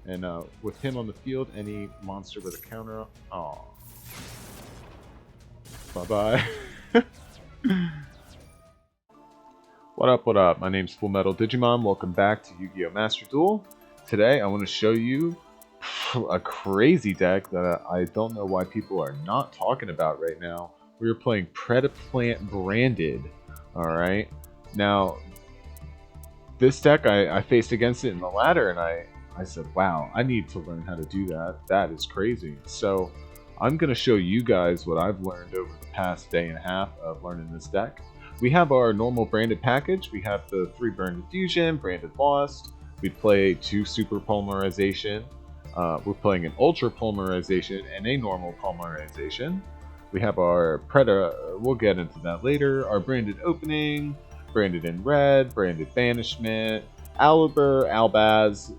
And with him on the field, any monster with a counter. Oh, bye bye. What up, what up? My name's Full Metal Digimon. Welcome back to Yu-Gi-Oh! Master Duel. Today I want to show you a crazy deck that I don't know why people are not talking about right now. We are playing Predaplant branded. Alright. Now, this deck, I faced against it in the ladder and I said, wow, I need to learn how to do that. That is crazy. So I'm going to show you guys what I've learned over the past day and a half of learning this deck. We have our normal branded package. We have the 3 branded fusion, branded lost. We play 2 super polymerization. We're playing an ultra polymerization and a normal polymerization. We have our we'll get into that later. Our branded opening, branded in red, branded banishment, Aliber, Albaz,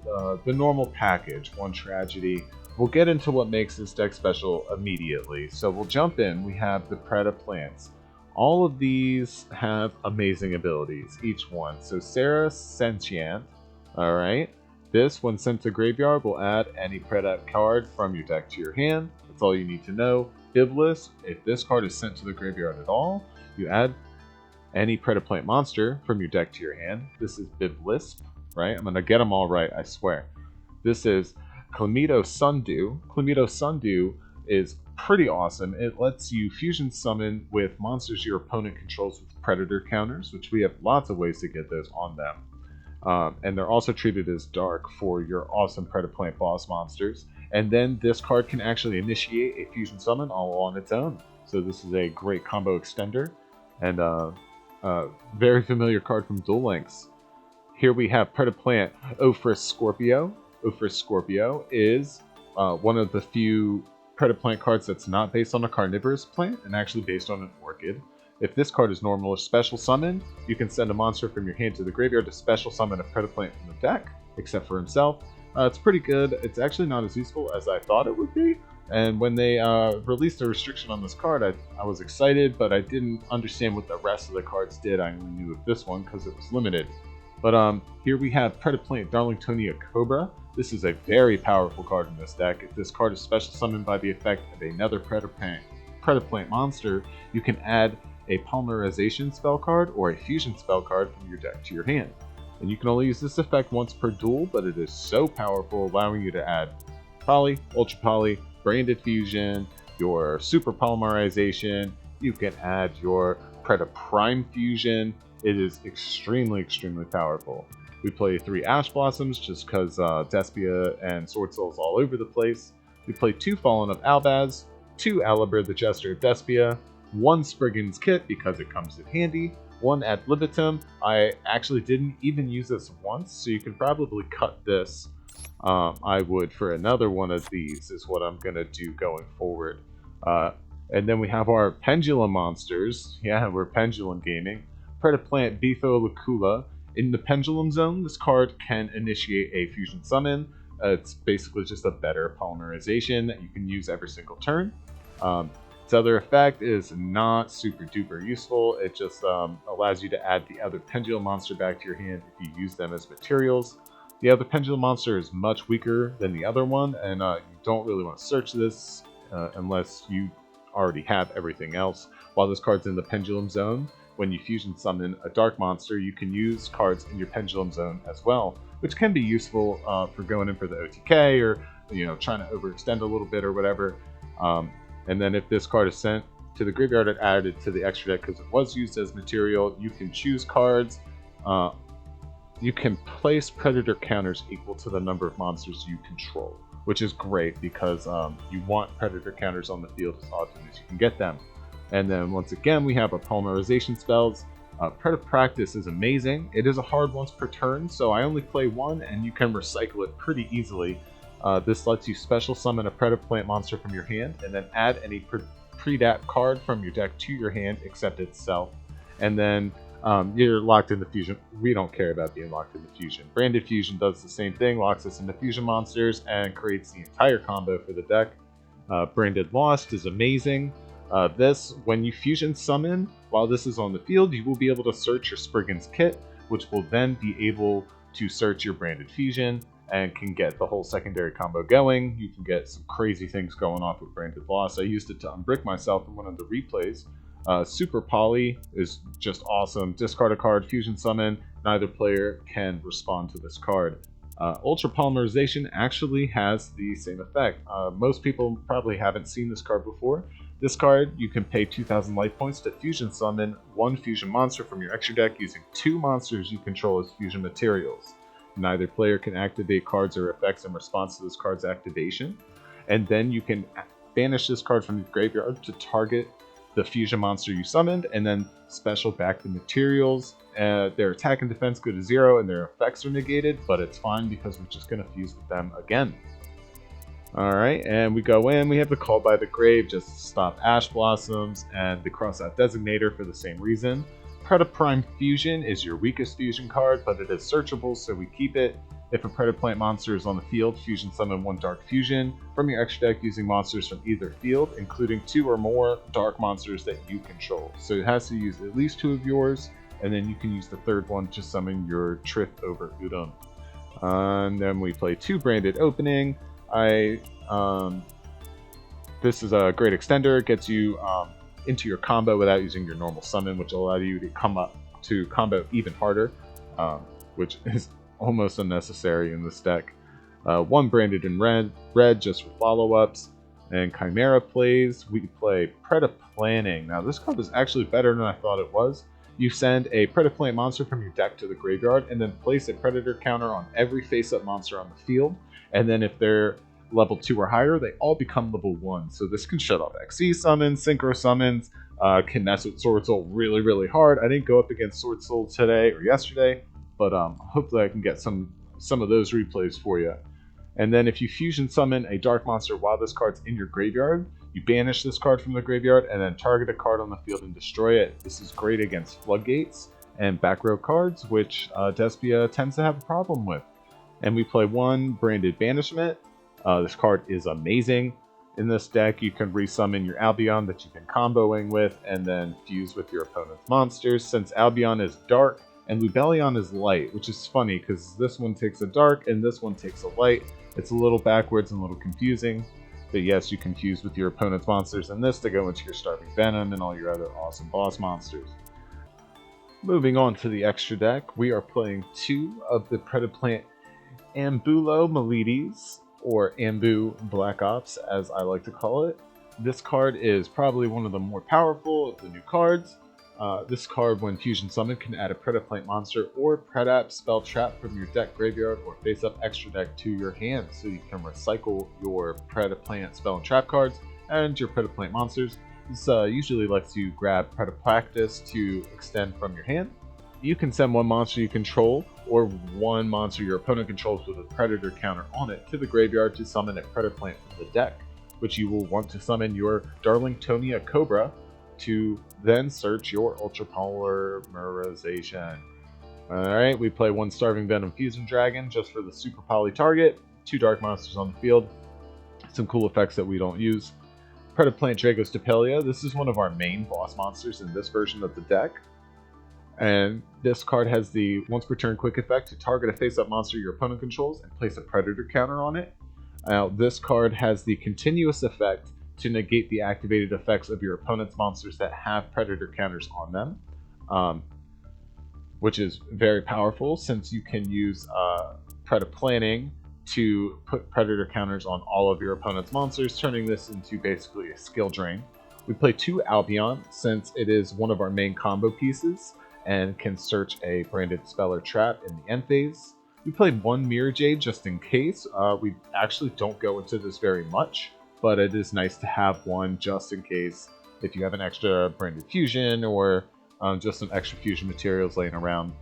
the normal package, 1 tragedy. We'll get into what makes this deck special immediately. So we'll jump in. We have the Predaplants. All of these have amazing abilities, each one. So Sarah Sentient, alright. This, when sent to graveyard, will add any Predap card from your deck to your hand. That's all you need to know. Biblis, if this card is sent to the graveyard at all, you add any Predaplant monster from your deck to your hand. This is Biblisp, right? I'm going to get them all right, I swear. This is Clamedo Sundew. Clamedo Sundew is pretty awesome. It lets you fusion summon with monsters your opponent controls with predator counters, which we have lots of ways to get those on them. And they're also treated as dark for your awesome Predaplant boss monsters. And then this card can actually initiate a fusion summon all on its own. So this is a great combo extender. And very familiar card from Duel Links. Here we have Predaplant Ophrys Scorpio. Ophrys Scorpio is one of the few Predaplant cards that's not based on a carnivorous plant and actually based on an orchid. If this card is normal or special summon, you can send a monster from your hand to the graveyard to special summon a Predaplant from the deck, except for himself. It's pretty good. It's actually not as useful as I thought it would be. And when they released a restriction on this card, I was excited, but I didn't understand what the rest of the cards did. I only knew of this one because it was limited. But here we have Predaplant Darlingtonia Cobra. This is a very powerful card in this deck. If this card is special summoned by the effect of another Predaplant monster, you can add a polymerization spell card or a fusion spell card from your deck to your hand. And you can only use this effect once per duel, but it is so powerful, allowing you to add Poly, Ultra Poly, Branded Fusion, your Super Polymerization. You can add your Prime Fusion. It is extremely, extremely powerful. We play 3 Ash Blossoms just because Despia and Sword Soul's all over the place. We play 2 Fallen of Albaz, 2 Aliber the Jester of Despia, 1 Spriggan's Kit because it comes in handy, 1 Ad Libitum. I actually didn't even use this once, so you can probably cut this. I would for another one of these is what I'm going to do going forward. And then we have our Pendulum monsters. Yeah, we're Pendulum Gaming. Predaplant Betho Lacula. In the Pendulum Zone, this card can initiate a fusion summon. It's basically just a better polymerization that you can use every single turn. Its other effect is not super duper useful. It just allows you to add the other Pendulum monster back to your hand if you use them as materials. The other Pendulum monster is much weaker than the other one, and you don't really want to search this unless you already have everything else. While this card's in the Pendulum Zone, when you fusion summon a dark monster, you can use cards in your Pendulum Zone as well, which can be useful for going in for the OTK or trying to overextend a little bit or whatever. And then if this card is sent to the graveyard and added to the extra deck because it was used as material, you can choose cards. You can place predator counters equal to the number of monsters you control, which is great because you want predator counters on the field as often as you can get them. And then once again, we have our polymerization spells. Predator Practice is amazing. It is a hard once per turn, so I only play 1 and you can recycle it pretty easily. This lets you special summon a Predaplant monster from your hand and then add any Predap card from your deck to your hand except itself. And then you're locked into fusion. We don't care about being locked into fusion. Branded Fusion does the same thing, locks us into fusion monsters and creates the entire combo for the deck. Branded Lost is amazing. This, when you fusion summon, while this is on the field, you will be able to search your Spriggan's Kit, which will then be able to search your Branded Fusion and can get the whole secondary combo going. You can get some crazy things going off with Branded Loss. I used it to unbrick myself in one of the replays. Super Poly is just awesome. Discard a card, fusion summon. Neither player can respond to this card. Ultra Polymerization actually has the same effect. Most people probably haven't seen this card before. This card, you can pay 2,000 life points to fusion summon one fusion monster from your extra deck using 2 monsters you control as fusion materials. Neither player can activate cards or effects in response to this card's activation. And then you can banish this card from your graveyard to target the fusion monster you summoned, and then special back the materials. Their attack and defense go to 0, and their effects are negated, but it's fine because we're just going to fuse with them again. Alright, and we go in, we have the Call by the Grave just to stop Ash Blossoms, and the Crossout Designator for the same reason. Predaplant Fusion is your weakest fusion card, but it is searchable, so we keep it. If a Predaplant monster is on the field, fusion summon 1 Dark Fusion from your extra deck using monsters from either field, including 2 or more Dark monsters that you control. So it has to use at least 2 of yours, and then you can use the 3rd one to summon your Trif over Udon. And then we play 2 Branded Opening. This is a great extender. It gets you into your combo without using your normal summon, which will allow you to come up to combo even harder, which is almost unnecessary in this deck. 1 Branded in red just for follow-ups. And Chimera plays, we play Predaplanting. Now this card is actually better than I thought it was. You send a Predaplant monster from your deck to the graveyard, and then place a Predator counter on every face-up monster on the field. And then if they're level 2 or higher, they all become level 1. So this can shut off XE summons, Synchro summons, can mess with Sword Soul really, really hard. I didn't go up against Sword Soul today or yesterday, but hopefully I can get some of those replays for you. And then if you fusion summon a dark monster while this card's in your graveyard, you banish this card from the graveyard and then target a card on the field and destroy it. This is great against Floodgates and back row cards, which Despia tends to have a problem with. And we play 1 Branded Banishment. This card is amazing. In this deck, you can resummon your Albion that you've been comboing with and then fuse with your opponent's monsters. Since Albion is dark and Lubellion is light, which is funny because this one takes a dark and this one takes a light. It's a little backwards and a little confusing. But yes, you can fuse with your opponent's monsters in this to go into your Starving Venom and all your other awesome boss monsters. Moving on to the extra deck, we are playing 2 of the Predaplant Ambulo Melides, or Ambu Black Ops as I like to call it. This card is probably one of the more powerful of the new cards. This card, when fusion summoned, can add a Predaplant monster or Predap spell trap from your deck graveyard or face up extra deck to your hand, so you can recycle your Predaplant spell and trap cards and your Predaplant monsters. This usually lets you grab Predapractus to extend from your hand. You can send 1 monster you control or 1 monster your opponent controls with a Predator counter on it to the graveyard to summon a Predaplant from the deck, which you will want to summon your Darlingtonia Cobra to then search your Ultra Polymerization. Alright, we play 1 Starving Venom Fusion Dragon just for the Super Poly target, 2 Dark Monsters on the field, some cool effects that we don't use. Predaplant Dragostapelia, this is one of our main boss monsters in this version of the deck. And this card has the once per turn quick effect to target a face-up monster your opponent controls and place a Predator counter on it. Now, this card has the continuous effect to negate the activated effects of your opponent's monsters that have Predator counters on them, which is very powerful since you can use Predaplanting to put Predator counters on all of your opponent's monsters, turning this into basically a skill drain. We play 2 Albion since it is one of our main combo pieces and can search a branded spell or trap in the end phase. We played 1 Mirror Jade just in case. We actually don't go into this very much, but it is nice to have 1 just in case if you have an extra branded fusion or just some extra fusion materials laying around.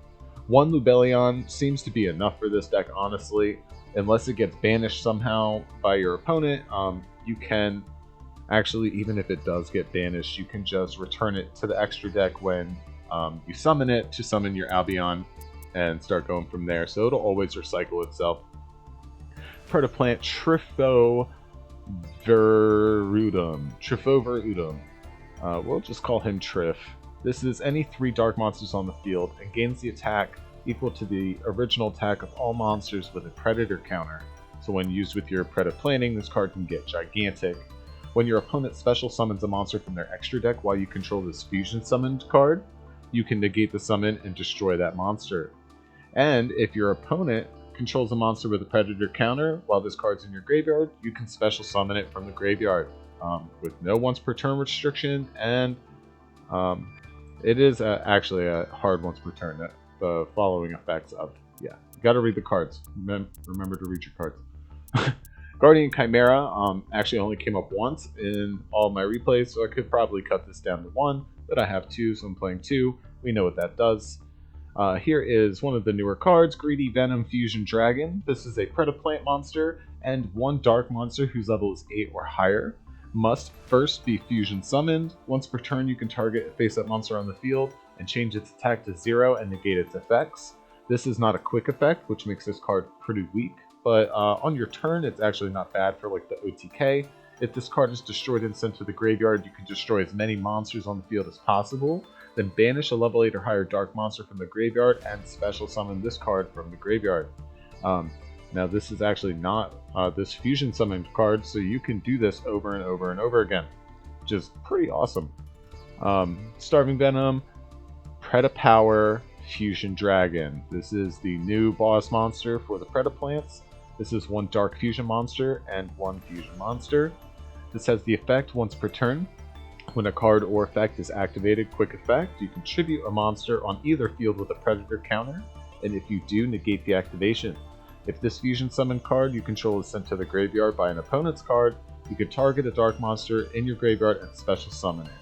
1 Lubellion seems to be enough for this deck, honestly. Unless it gets banished somehow by your opponent, you can actually, even if it does get banished, you can just return it to the extra deck when you summon it to summon your Albion and start going from there, so it'll always recycle itself. Predaplant Trifoverudum. We'll just call him Trif. This is any 3 dark monsters on the field and gains the attack equal to the original attack of all monsters with a predator counter. So when used with your Predaplanting, this card can get gigantic. When your opponent special summons a monster from their extra deck while you control this fusion summoned card, you can negate the summon and destroy that monster. And if your opponent controls a monster with a predator counter while this card's in your graveyard, you can special summon it from the graveyard with no once per turn restriction, and it is actually a hard once per turn. The following effects of, yeah, you gotta read the cards. Remember to read your cards. Guardian Chimera actually only came up once in all my replays, so I could probably cut this down to 1, but I have 2, so I'm playing 2. We know what that does. Here is one of the newer cards, Greedy Venom Fusion Dragon. This is a Predaplant monster, and one dark monster whose level is 8 or higher must first be fusion summoned. Once per turn, you can target a face-up monster on the field and change its attack to 0 and negate its effects. This is not a quick effect, which makes this card pretty weak, but on your turn, it's actually not bad for like the OTK. If this card is destroyed and sent to the graveyard, you can destroy as many monsters on the field as possible, then banish a level 8 or higher dark monster from the graveyard and special summon this card from the graveyard. Now this is actually not this fusion summoned card, so you can do this over and over and over again, which is pretty awesome. Starving Venom, Predapower, Fusion Dragon. This is the new boss monster for the Predaplants. This is one dark fusion monster and one fusion monster. This has the effect once per turn. When a card or effect is activated, quick effect, you can tribute a monster on either field with a predator counter, and if you do, negate the activation. If this fusion summon card you control is sent to the graveyard by an opponent's card, you can target a dark monster in your graveyard and special summon it.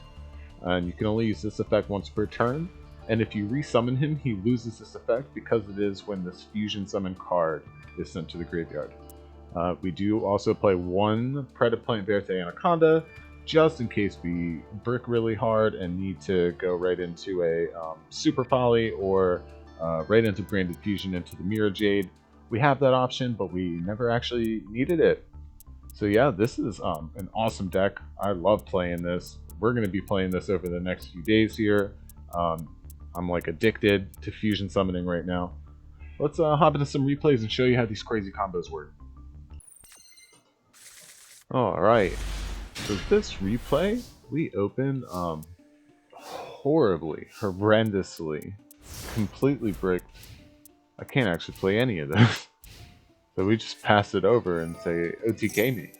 And you can only use this effect once per turn, and if you resummon him, he loses this effect because it is when this fusion summon card is sent to the graveyard. We do also play one Predaplant Verte Anaconda, just in case we brick really hard and need to go right into a Super Poly or right into Branded Fusion into the Mirror Jade. We have that option, but we never actually needed it. So yeah, this is an awesome deck. I love playing this. We're going to be playing this over the next few days here. I'm like addicted to fusion summoning right now. Let's hop into some replays and show you how these crazy combos work. Alright, so this replay, we open horribly, horrendously, completely bricked. I can't actually play any of this. So we just pass it over and say, OTK me.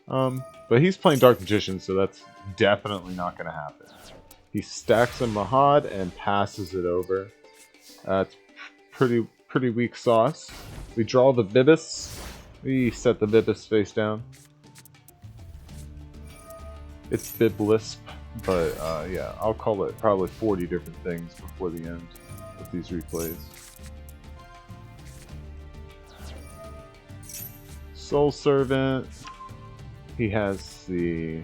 But he's playing Dark Magician, so that's definitely not going to happen. He stacks a Mahad and passes it over. It's pretty weak sauce. We draw the Bibis. We set the Bibis face down. It's Biblisp, but yeah, I'll call it probably 40 different things before the end of these replays. Soul Servant. He has the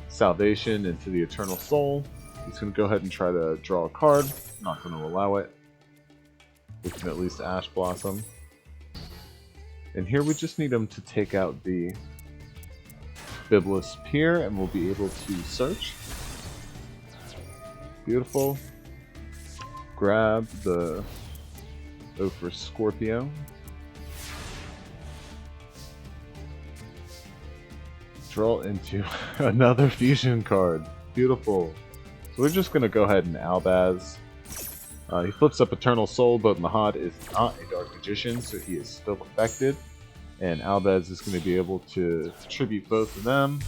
Salvation into the Eternal Soul. He's going to go ahead and try to draw a card. Not going to allow it. We can at least Ash Blossom. And here we just need him to take out the Biblisp here, and we'll be able to search. Beautiful. Grab the Ophir Scorpio. Draw into another fusion card. Beautiful. So we're just going to go ahead and Albaz. He flips up Eternal Soul, but Mahad is not a Dark Magician, so he is still affected. And Albaz is going to be able to tribute both of them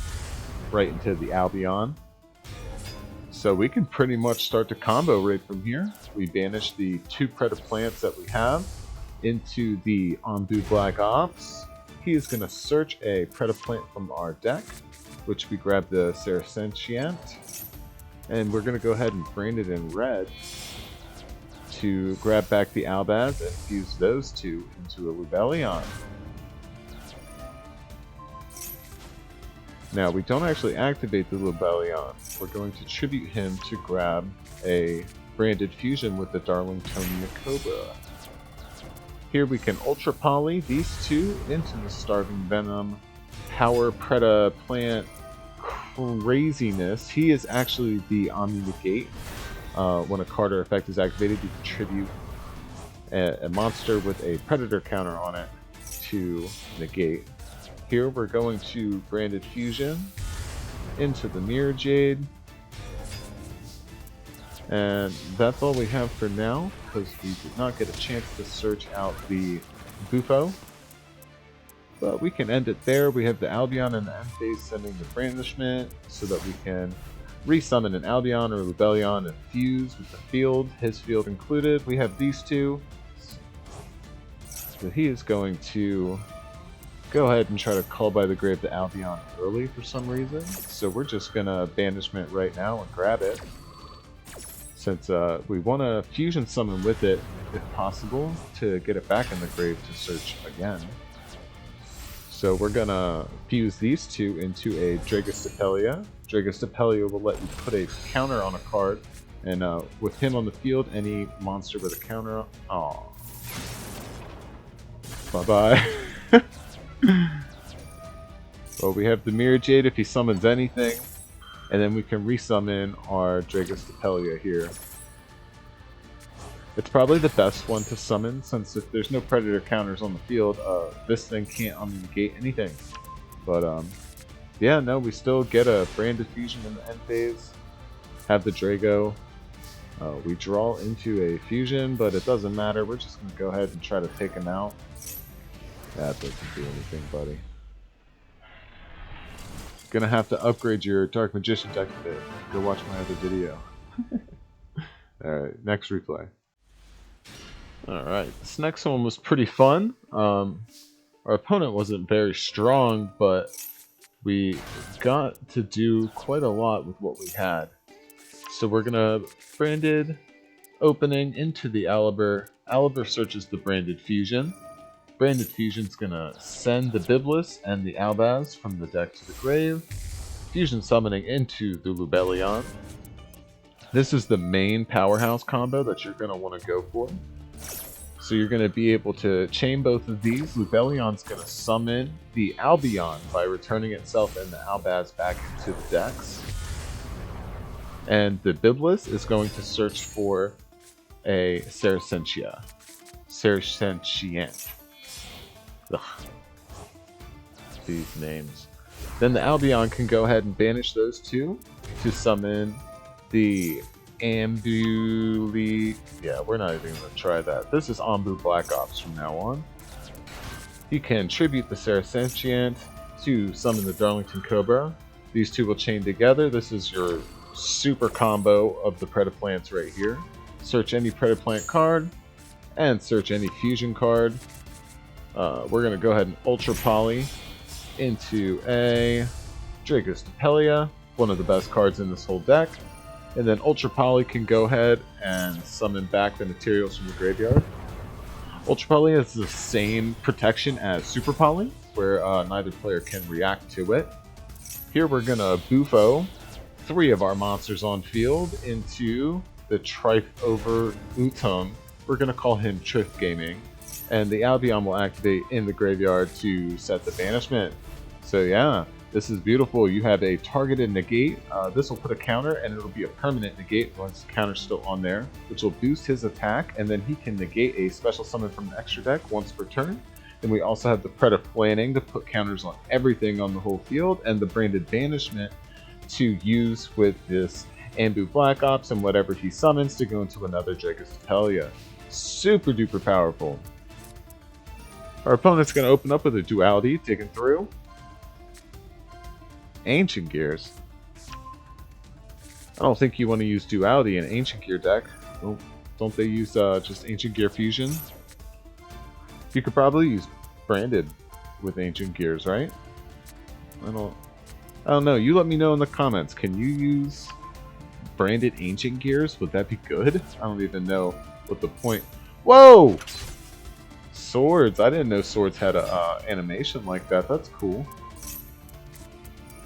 right into the Albion. So we can pretty much start to combo right from here. We banish the 2 Predaplants that we have into the Onbu Black Ops. He is going to search a Predaplant from our deck, which we grab the Saracentiant. And we're going to go ahead and brand it in red to grab back the Albaz and fuse those 2 into a Lubellion. Now, we don't actually activate the Lubellion. We're going to tribute him to grab a branded fusion with the Darlingtonia Cobra. Here we can Ultra Poly these 2 into the Starving Venom Power Predaplant craziness. He is actually the Omni Negate. When a card or effect is activated, you can tribute a monster with a Predator counter on it to negate. Here we're going to Branded Fusion into the Mirror Jade. And that's all we have for now, because we did not get a chance to search out the Bufo. But we can end it there. We have the Albion in the end phase sending the Brandishment so that we can resummon an Albion or Lubellion and fuse with the field, his field included. We have these two. So he is going to go ahead and try to call by the grave the Albion early for some reason. So we're just going to Banishment right now and grab it. Since we want to fusion summon with it if possible to get it back in the grave to search again. So we're gonna fuse these two into a Dragostapelia. Dragostapelia will let you put a counter on a card, and with him on the field, any monster with a counter. Aww. Bye bye. Well, we have the Mirror Jade if he summons anything, and then we can resummon our Dragostapelia here. It's probably the best one to summon, since if there's no Predator counters on the field, this thing can't negate anything. But yeah, no, we still get a Branded Fusion in the end phase, have the Drago. We draw into a fusion, but it doesn't matter. We're just going to go ahead and try to take him out. That doesn't do anything, buddy. Gonna have to upgrade your Dark Magician deck a bit. Go watch my other video. Alright, next replay. Alright, this next one was pretty fun. Our opponent wasn't very strong, but we got to do quite a lot with what we had. So we're gonna Branded Opening into the Aliber. Aliber searches the Branded Fusion. Branded Fusion's gonna send the Biblis and the Albaz from the deck to the grave. Fusion summoning into the Lubellion. This is the main powerhouse combo that you're gonna want to go for. So you're gonna be able to chain both of these. Lubellion's gonna summon the Albion by returning itself and the Albaz back into the decks. And the Biblis is going to search for a Saracentia. Saracentient. Ugh. These names. Then the Albion can go ahead and banish those two to summon the Ambuli. Yeah, we're not even going to try that. This is Ambu Black Ops from now on. He can tribute the Saracentient to summon the Darlington Cobra. These two will chain together. This is your super combo of the Predaplants right here. Search any Predaplant card and search any fusion card. We're going to go ahead and Ultra Poly into a Dragostapelia, one of the best cards in this whole deck. And then Ultra Poly can go ahead and summon back the materials from the graveyard. Ultra Poly has the same protection as Super Poly, where neither player can react to it. Here we're going to Bufo 3 of our monsters on field into the Trife over Utum. We're going to call him Triff Gaming. And the Albion will activate in the graveyard to set the banishment. So yeah, this is beautiful. You have a targeted negate. This will put a counter, and it'll be a permanent negate once the counter's still on there, which will boost his attack, and then he can negate a special summon from the extra deck once per turn. Then we also have the Predaplanting to put counters on everything on the whole field, and the Branded Banishment to use with this Ambu Black Ops and whatever he summons to go into another Dragostapelia. Super duper powerful. Our opponent's going to open up with a Duality, taken through. Ancient Gears. I don't think you want to use Duality in Ancient Gear deck. Don't they use just Ancient Gear Fusion? You could probably use Branded with Ancient Gears, right? I don't know. You let me know in the comments. Can you use Branded Ancient Gears? Would that be good? I don't even know what the point... Whoa! Swords. I didn't know Swords had a animation like that. That's cool.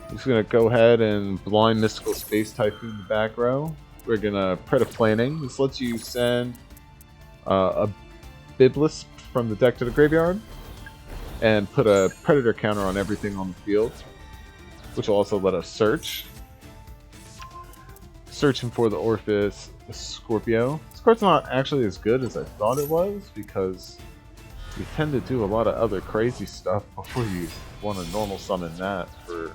I'm just going to go ahead and Blind Mystical Space Typhoon the back row. We're going to Predaplanting. This lets you send a Biblis from the deck to the graveyard and put a Predator counter on everything on the field, which will also let us search. searching for the Orphis Scorpio. This card's not actually as good as I thought it was because you tend to do a lot of other crazy stuff before you want to normal summon that for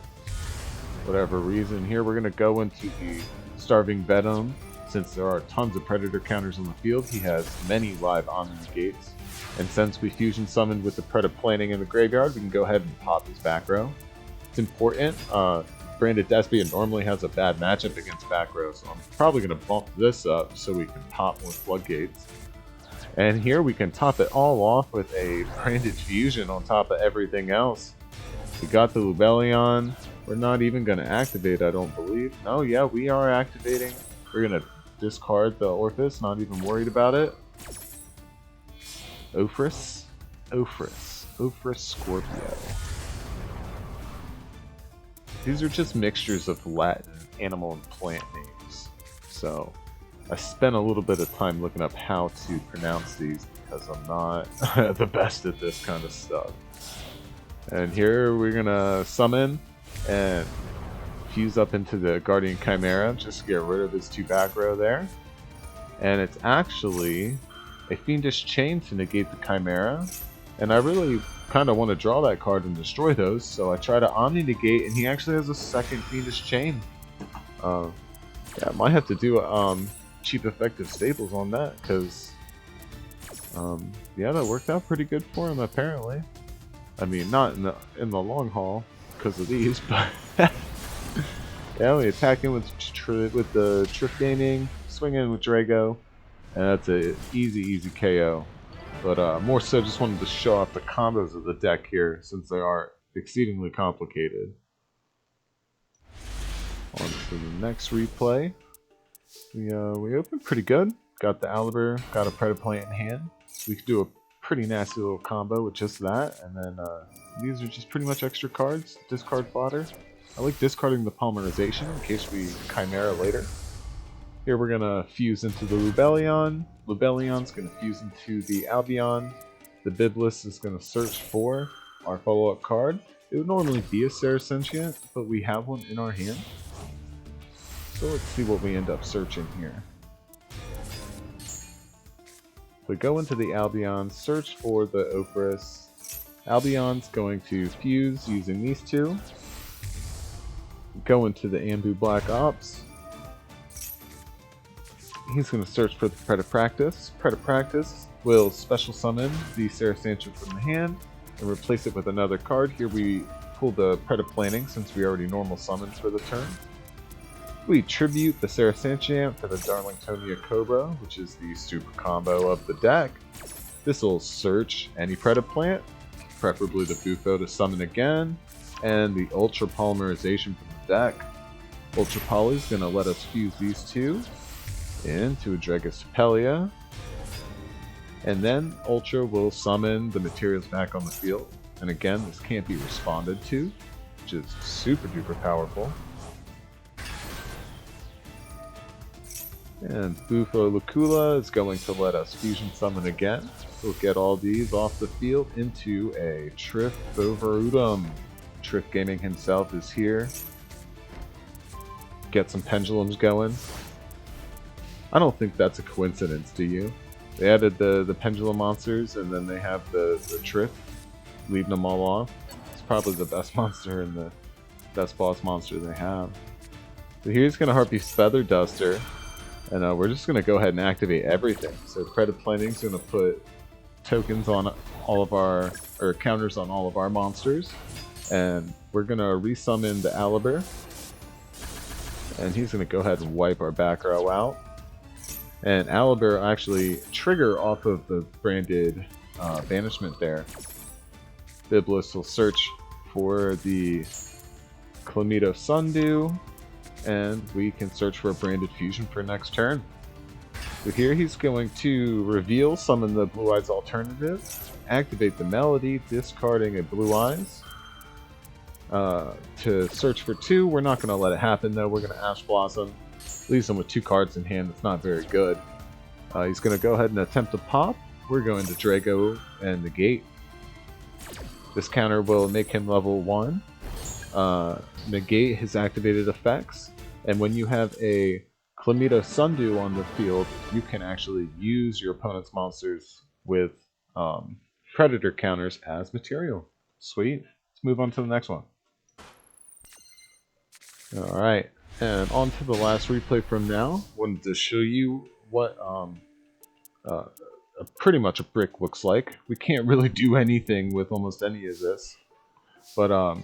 whatever reason. Here we're going to go into the Starving Venom. Since there are tons of Predator counters on the field, he has many live Omni Negates. And since we fusion summoned with the Predaplanting in the graveyard, we can go ahead and pop his back row. It's important. Branded Despia normally has a bad matchup against back row, so I'm probably going to bump this up so we can pop more Floodgates. And here we can top it all off with a Branded Fusion on top of everything else. We got the Lubellion. We're not even going to activate, I don't believe. Oh yeah, we are activating. We're going to discard the Orphis, not even worried about it. Ophrys Scorpio. These are just mixtures of Latin, animal, and plant names. So I spent a little bit of time looking up how to pronounce these because I'm not the best at this kind of stuff. And here we're gonna summon and fuse up into the Guardian Chimera just to get rid of his 2 back row there. And it's actually a Fiendish Chain to negate the Chimera. And I really kind of want to draw that card and destroy those, so I try to Omni Negate, and he actually has a second Fiendish Chain. Yeah, I might have to do cheap effective staples on that, because yeah, that worked out pretty good for him apparently. I mean, not in the long haul because of these, but yeah, we attack him with the Triff Gaming, swing in with Drago, and that's a easy KO. But more so, just wanted to show off the combos of the deck here, since they are exceedingly complicated. On to the next replay. We opened pretty good. Got the Aliber, got a Predaplant in hand. We could do a pretty nasty little combo with just that, and then these are just pretty much extra cards, discard fodder. I like discarding the Polymerization in case we Chimera later. Here we're gonna fuse into the Lubellion. Lubellion's gonna fuse into the Albion. The Biblis is gonna search for our follow-up card. It would normally be a Saracentiant, but we have one in our hand. So let's see what we end up searching here. We go into the Albion, search for the Ophrys. Albion's going to fuse using these 2. Go into the Ambu Black Ops. He's going to search for the Predapractus. Predapractus will special summon the Saracentian from the hand and replace it with another card. Here we pull the Predaplanting since we already normal summoned for the turn. We tribute the Saracentian for the Darlingtonia Cobra, which is the super combo of the deck. This will search any Predaplant, preferably the Bufo to summon again, and the Ultra Polymerization from the deck. Ultra Poly is going to let us fuse these 2 into a Dragostapelia, and then Ultra will summon the materials back on the field. And again, this can't be responded to, which is super duper powerful. And Bufo Lucula is going to let us fusion summon again. We'll get all these off the field into a Triff Bovarutum. Triff Gaming himself is here. Get some pendulums going. I don't think that's a coincidence, do you? They added the pendulum monsters, and then they have the Triff, leaving them all off. It's probably the best monster and the best boss monster they have. So here's going to Harpy's Feather Duster, and we're just going to go ahead and activate everything. So Predaplanting is going to put tokens on all of our, or counters on all of our monsters, and we're going to resummon the Aliber, and he's going to go ahead and wipe our back row out. And Aliber actually trigger off of the branded banishment there. Biblis will search for the Clamito Sundew, and we can search for a branded fusion for next turn. So here he's going to reveal, summon the Blue Eyes Alternative, activate the Melody, discarding a Blue Eyes. To search for 2, we're not going to let it happen though, we're going to Ash Blossom. Leaves him with 2 cards in hand, that's not very good. He's going to go ahead and attempt to pop. We're going to Drago and negate. This counter will make him level 1. Negate his activated effects. And when you have a Chlamydo Sundew on the field, you can actually use your opponent's monsters with predator counters as material. Sweet. Let's move on to the next one. Alright, and on to the last replay from now. Wanted to show you what pretty much a brick looks like. We can't really do anything with almost any of this. But,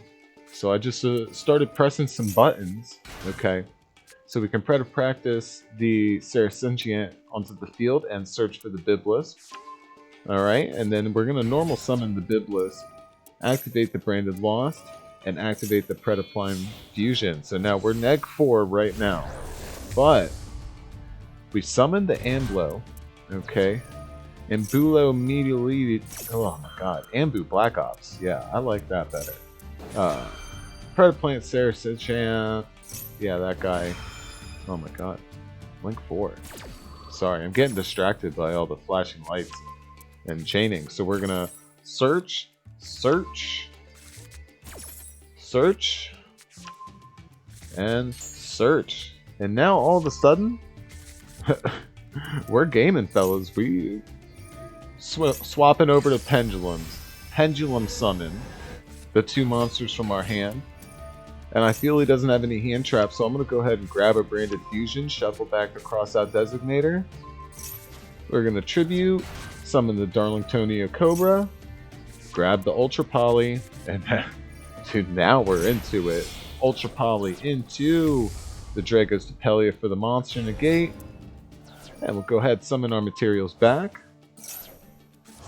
so I just started pressing some buttons, okay? So we can practice the Saracen onto the field and search for the Biblis. Alright, and then we're going to normal summon the Biblis, activate the Branded Lost, and activate the Predaplant Fusion. So now we're neg 4 right now. But we summoned the Amblo, okay? Ambulo immediately. Oh my god. Ambu Black Ops. Yeah, I like that better. Predaplant Saracen. Yeah, that guy. Oh my god. Link 4. Sorry, I'm getting distracted by all the flashing lights and chaining. So we're gonna search, and search. And now all of a sudden, we're gaming, fellas. We swapping over to pendulums. Pendulum summon the two monsters from our hand. And I feel he doesn't have any hand traps, so I'm going to go ahead and grab a Branded Fusion, shuffle back the Crossout Designator. We're going to Tribute, summon the Darlingtonia Cobra, grab the Ultra Poly, and dude, now we're into it. Ultra Poly into the Dragos Depelia for the Monster Negate. And we'll go ahead and summon our materials back.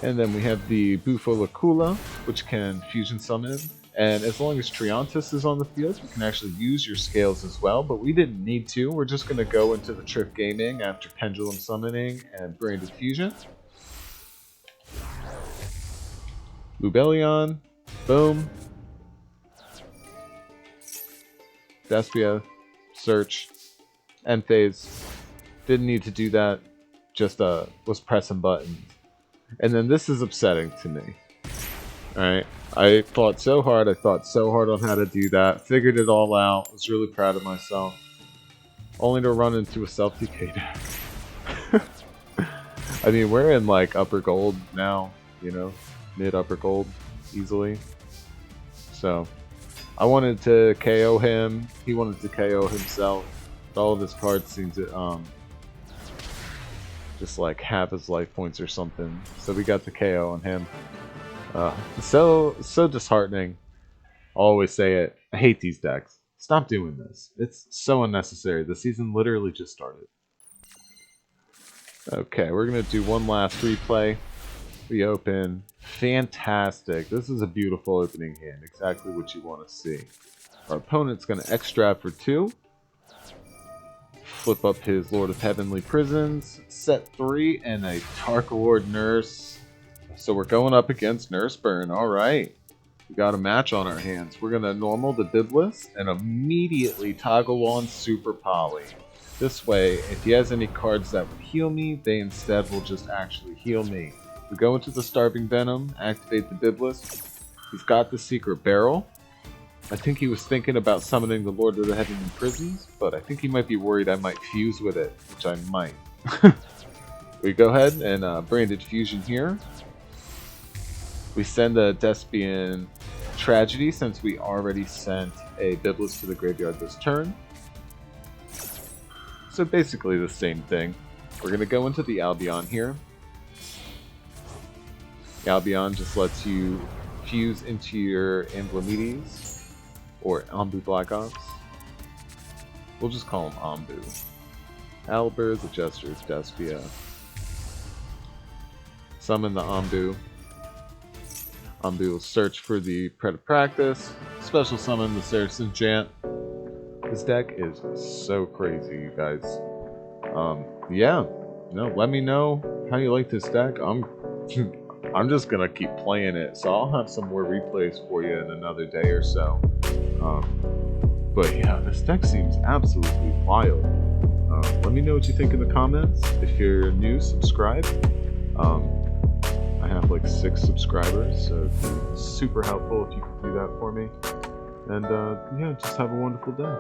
And then we have the Bufolacula, which can fusion summon. And as long as Triantis is on the field, you can actually use your scales as well, but we didn't need to. We're just going to go into the Trick Gaming after Pendulum Summoning and Branded Fusion. Lubellion, boom. Despia, search, end phase. Didn't need to do that, just was pressing buttons. And then this is upsetting to me. Alright, I thought so hard on how to do that, figured it all out, was really proud of myself. Only to run into a self-decay deck. I mean, we're in like upper gold now, you know, mid-upper gold, easily. So, I wanted to KO him, he wanted to KO himself. All of his cards seem to, just like half his life points or something. So we got the KO on him. So disheartening. I'll always say it. I hate these decks. Stop doing this. It's so unnecessary. The season literally just started. Okay, we're going to do one last replay. We open. Fantastic. This is a beautiful opening hand. Exactly what you want to see. Our opponent's going to extract for 2. Flip up his Lord of Heavenly Prisons. Set 3 and a Tarkalord Nurse. So we're going up against Nurse Burn. Alright. We got a match on our hands. We're going to normal the Biblis and immediately toggle on Super Poly. This way, if he has any cards that would heal me, they instead will just actually heal me. We go into the Starving Venom, activate the Biblis. He's got the Secret Barrel. I think he was thinking about summoning the Lord of the Heavenly Prisons, but I think he might be worried I might fuse with it, which I might. We go ahead and Branded Fusion here. We send a Despian Tragedy since we already sent a Biblis to the graveyard this turn. So basically the same thing. We're going to go into the Albion here. The Albion just lets you fuse into your Amblomedes or Ambu Black Ops. We'll just call him Ambu. Albur, the Jester, Despia. Summon the Ambu. Ambu will search for the Practice. Special summon the Saracen Chant. This deck is so crazy, you guys. Yeah. No, let me know how you like this deck. I'm just gonna keep playing it, so I'll have some more replays for you in another day or so. But yeah, this deck seems absolutely wild. Let me know what you think in the comments. If you're new, subscribe. I have like 6 subscribers, so it'd be super helpful if you could do that for me. And yeah, just have a wonderful day.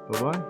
Bye-bye.